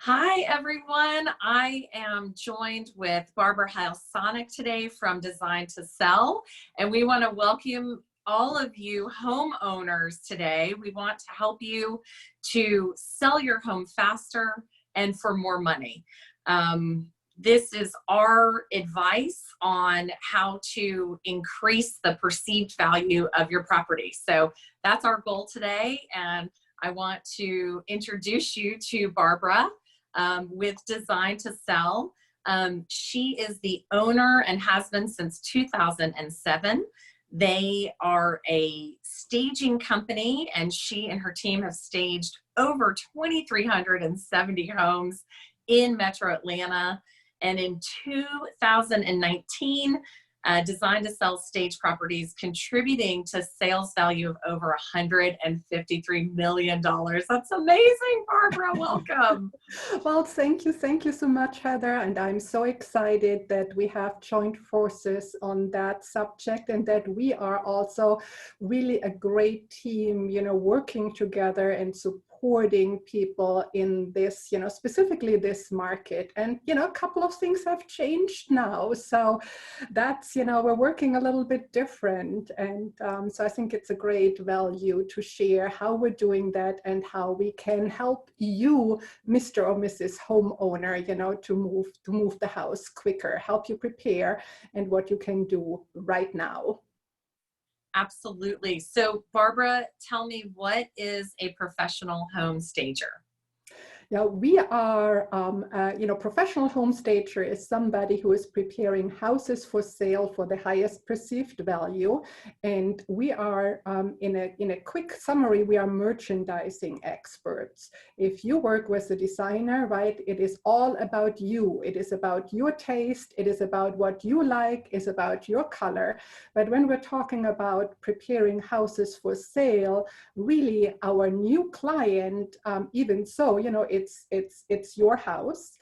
Hi, everyone. I am joined with Barbara Heil-Sonneck today from Design2Sell, and we want to welcome all of you homeowners today. We want to help you to sell your home faster and for more money. This is our advice on how to increase the perceived value of your property. So that's our goal today, and I want to introduce you to Barbara with Design2Sell. She is the owner and has been since 2007. They are a staging company, and she and her team have staged over 2,370 homes in Metro Atlanta. And in 2019, Design2Sell stage properties contributing to sales value of over $153 million. That's amazing, Barbara. Welcome. Well, thank you so much, Heather. And I'm so excited that we have joined forces on that subject and that we are also really a great team, working together and supporting people in this, specifically this market. And, a couple of things have changed now. So that's, we're working a little bit different. And so I think it's a great value to share how we're doing that and how we can help you, Mr. or Mrs. Homeowner, to move the house quicker, help you prepare, and what you can do right now. Absolutely. So Barbara, tell me, what is a professional home stager? Now, we are, professional home stager is somebody who is preparing houses for sale for the highest perceived value. And we are, in a quick summary, we are merchandising experts. If you work with a designer, right, it is all about you. It is about your taste. It is about what you like. It's about your color. But when we're talking about preparing houses for sale, really our new client, even so, it's your house,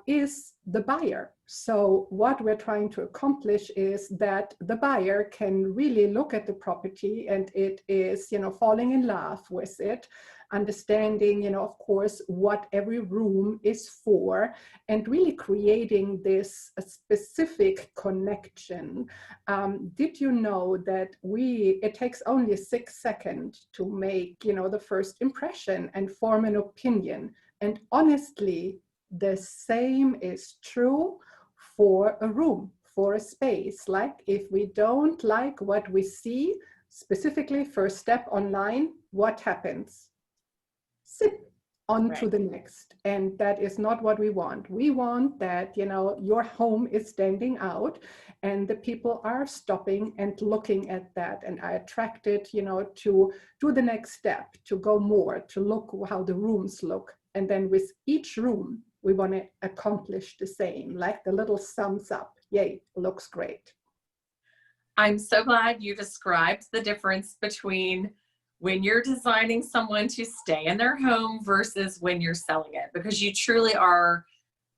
is the buyer. So what we're trying to accomplish is that the buyer can really look at the property and it is, falling in love with it, understanding, of course, what every room is for, and really creating this specific connection. Did you know that it takes only 6 seconds to make, the first impression and form an opinion? And honestly, the same is true for a room, for a space. Like if we don't like what we see, specifically first step online, what happens? Sit on to the next. And that is not what we want. We want that, your home is standing out and the people are stopping and looking at that and are attracted, to do the next step, to go more, to look how the rooms look. And then with each room, we want to accomplish the same, like the little thumbs up. Yay, looks great. I'm so glad you described the difference between when you're designing someone to stay in their home versus when you're selling it, because you truly are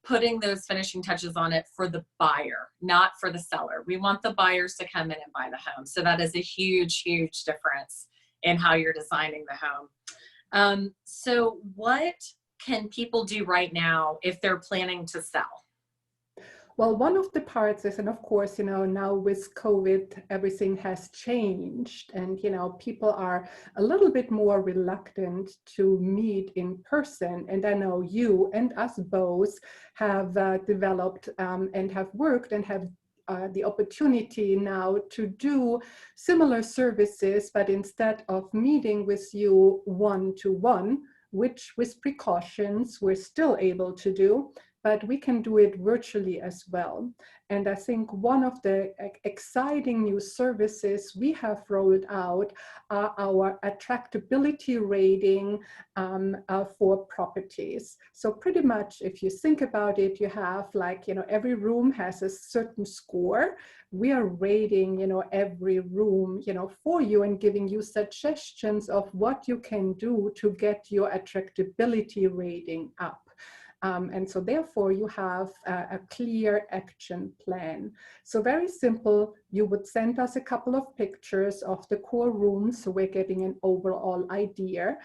putting those finishing touches on it for the buyer, not for the seller. We want the buyers to come in and buy the home. So that is a huge, huge difference in how you're designing the home. So what can people do right now if they're planning to sell? Well, one of the parts is, and of course, now with COVID, everything has changed and, people are a little bit more reluctant to meet in person. And I know you and us both have developed and have worked and have the opportunity now to do similar services, but instead of meeting with you one-to-one, which with precautions we're still able to do, but we can do it virtually as well. And I think one of the exciting new services we have rolled out are our attractability rating for properties. So pretty much if you think about it, you have every room has a certain score. We are rating, every room, for you and giving you suggestions of what you can do to get your attractability rating up. And so therefore you have a clear action plan. So very simple, you would send us a couple of pictures of the core rooms so we're getting an overall idea.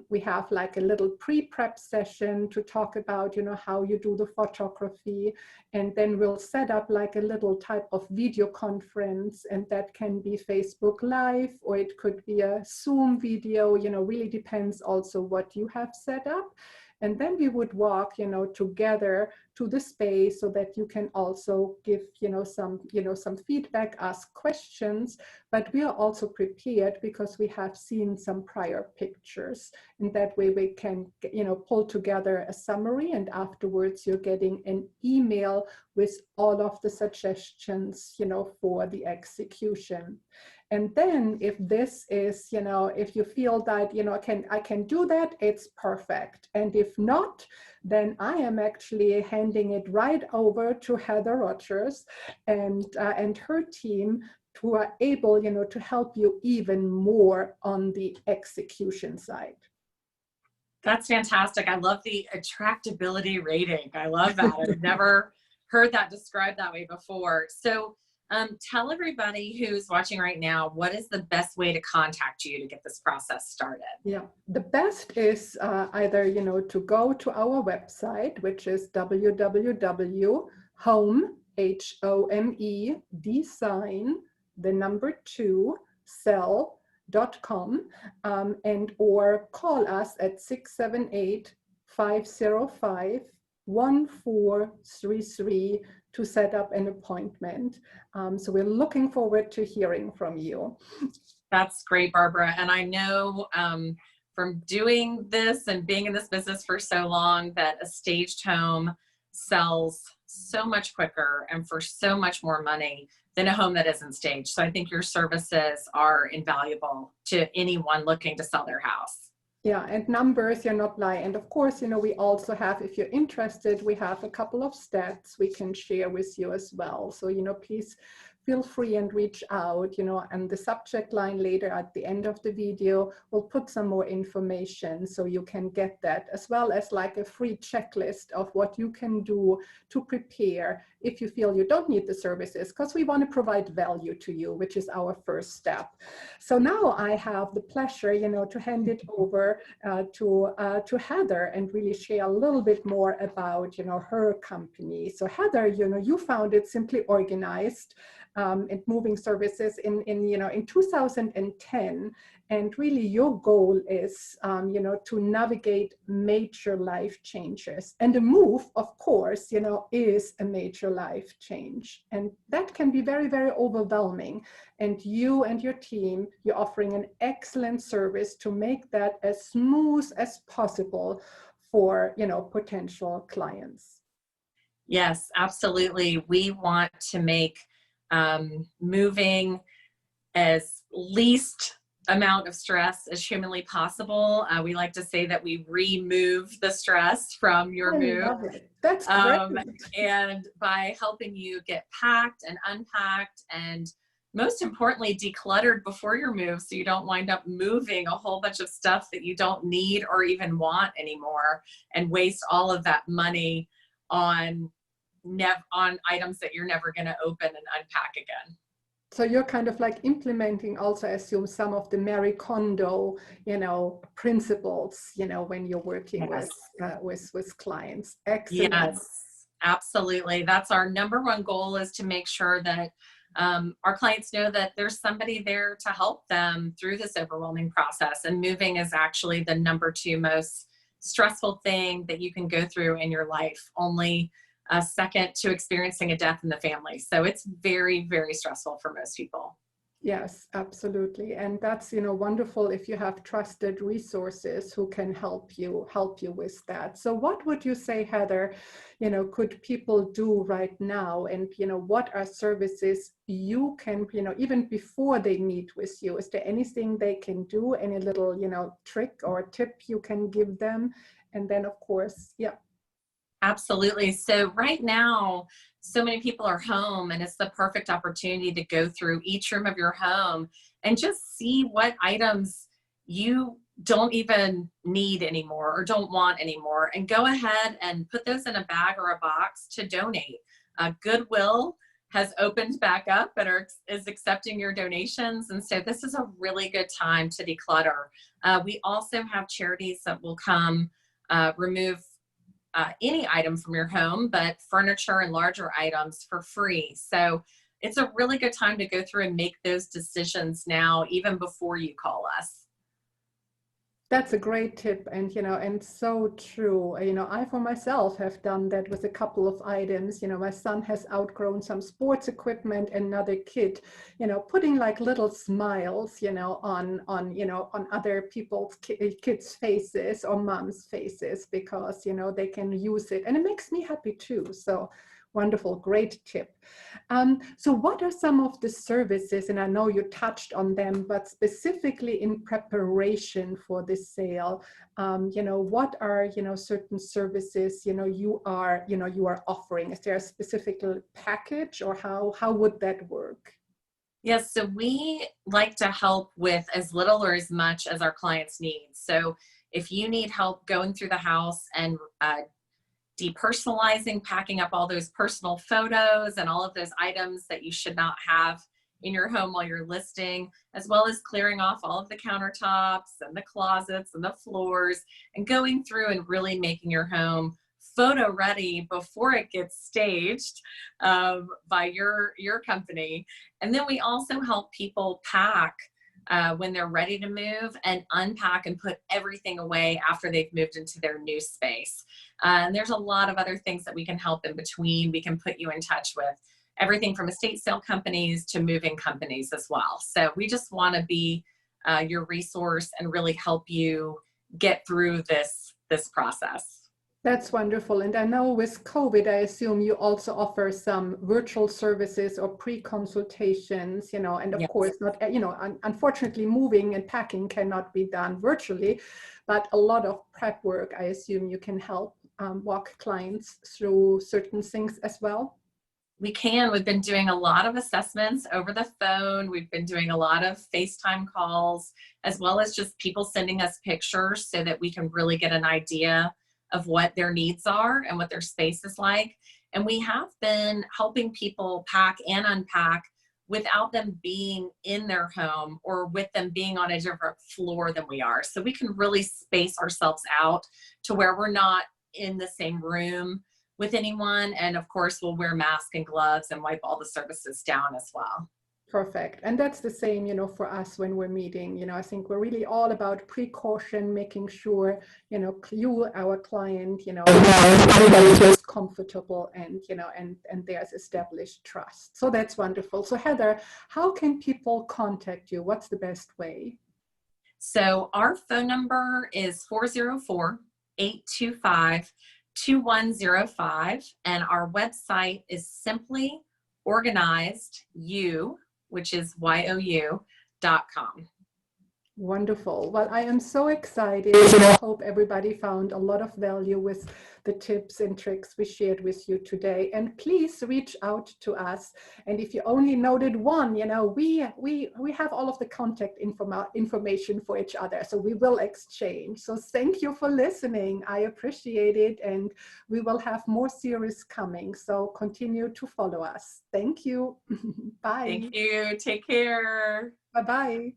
We have like a little pre-prep session to talk about, how you do the photography, and then we'll set up like a little type of video conference, and that can be Facebook Live or it could be a Zoom video, really depends also what you have set up. And then we would walk, together to the space so that you can also give, some feedback, ask questions, but we are also prepared because we have seen some prior pictures. And that way we can, pull together a summary, and afterwards you're getting an email with all of the suggestions, for the execution. And then if this is, if you feel that, I can do that, it's perfect. And if not, then I am actually handing it right over to Heather Rogers and her team, who are able, to help you even more on the execution side. That's fantastic. I love the attractability rating. I love that. I've never heard that described that way before. So tell everybody who's watching right now, what is the best way to contact you to get this process started? Yeah, the best is either, to go to our website, which is www.home, design, 2sell.com, and or call us at 678-505-1433 to set up an appointment. So we're looking forward to hearing from you. That's great, Barbara. And I know from doing this and being in this business for so long that a staged home sells so much quicker and for so much more money than a home that isn't staged. So I think your services are invaluable to anyone looking to sell their house. Yeah, and numbers, you're not lying. And of course, we also have, if you're interested, we have a couple of stats we can share with you as well. So, please feel free and reach out, and the subject line later at the end of the video, we'll put some more information so you can get that, as well as like a free checklist of what you can do to prepare if you feel you don't need the services, because we want to provide value to you, which is our first step. So now I have the pleasure, to hand it over to Heather and really share a little bit more about, her company. So Heather, you founded Simply Organized and Moving Services in 2010, and really your goal is to navigate major life changes, and a move, of course, is a major life change, and that can be very, very overwhelming. And you and your team, you're offering an excellent service to make that as smooth as possible for potential clients. Yes, absolutely. We want to make moving as least amount of stress as humanly possible. We like to say that we remove the stress from your move. That's great. And by helping you get packed and unpacked, and most importantly, decluttered before your move, so you don't wind up moving a whole bunch of stuff that you don't need or even want anymore, and waste all of that money on items that you're never going to open and unpack again. So you're kind of like implementing also, I assume, some of the Marie Kondo, principles, when you're working with clients. Excellent. Yes, absolutely. That's our number one goal, is to make sure that our clients know that there's somebody there to help them through this overwhelming process. And moving is actually the number 2 most stressful thing that you can go through in your life, only second to experiencing a death in the family. So it's very, very stressful for most people. Yes, absolutely. And that's, wonderful if you have trusted resources who can help you with that. So what would you say, Heather, could people do right now? And, what are services you can, even before they meet with you? Is there anything they can do? Any little, trick or tip you can give them? And then, of course, yeah. Absolutely. So right now, so many people are home, and it's the perfect opportunity to go through each room of your home and just see what items you don't even need anymore or don't want anymore, and go ahead and put those in a bag or a box to donate. Goodwill has opened back up and is accepting your donations. And so this is a really good time to declutter. We also have charities that will come remove any item from your home, but furniture and larger items for free. So it's a really good time to go through and make those decisions now, even before you call us. That's a great tip, and and so true. I for myself have done that with a couple of items. My son has outgrown some sports equipment, another kid, putting like little smiles, on other people's kids' faces or mom's faces, because they can use it, and it makes me happy too. So wonderful, great tip. So what are some of the services, and I know you touched on them, but specifically in preparation for this sale, what are, certain services, you are offering? Is there a specific package, or how would that work? Yes, so we like to help with as little or as much as our clients need. So if you need help going through the house and depersonalizing, packing up all those personal photos and all of those items that you should not have in your home while you're listing, as well as clearing off all of the countertops and the closets and the floors, and going through and really making your home photo ready before it gets staged by your company. And then we also help people pack when they're ready to move, and unpack and put everything away after they've moved into their new space. And there's a lot of other things that we can help in between. We can put you in touch with everything from estate sale companies to moving companies as well. So we just want to be your resource and really help you get through this process. That's wonderful. And I know with COVID, I assume you also offer some virtual services or pre-consultations, and of Yes. course, not, unfortunately, moving and packing cannot be done virtually, but a lot of prep work, I assume you can help walk clients through certain things as well. We can. We've been doing a lot of assessments over the phone. We've been doing a lot of FaceTime calls, as well as just people sending us pictures so that we can really get an idea of what their needs are and what their space is like. And we have been helping people pack and unpack without them being in their home or with them being on a different floor than we are. So we can really space ourselves out to where we're not in the same room with anyone. And of course, we'll wear masks and gloves and wipe all the surfaces down as well. Perfect. And that's the same, for us when we're meeting. I think we're really all about precaution, making sure, you, our client, everybody feels comfortable and, and there's established trust. So that's wonderful. So Heather, how can people contact you? What's the best way? So our phone number is 404-825-2105. And our website is simply organizedyou, which is YOU.com. Wonderful. Well, I am so excited, and I hope everybody found a lot of value with the tips and tricks we shared with you today. And please reach out to us. And if you only noted one, we have all of the contact information for each other, so we will exchange. So thank you for listening. I appreciate it, and we will have more series coming. So continue to follow us. Thank you. Bye. Thank you. Take care. Bye-bye.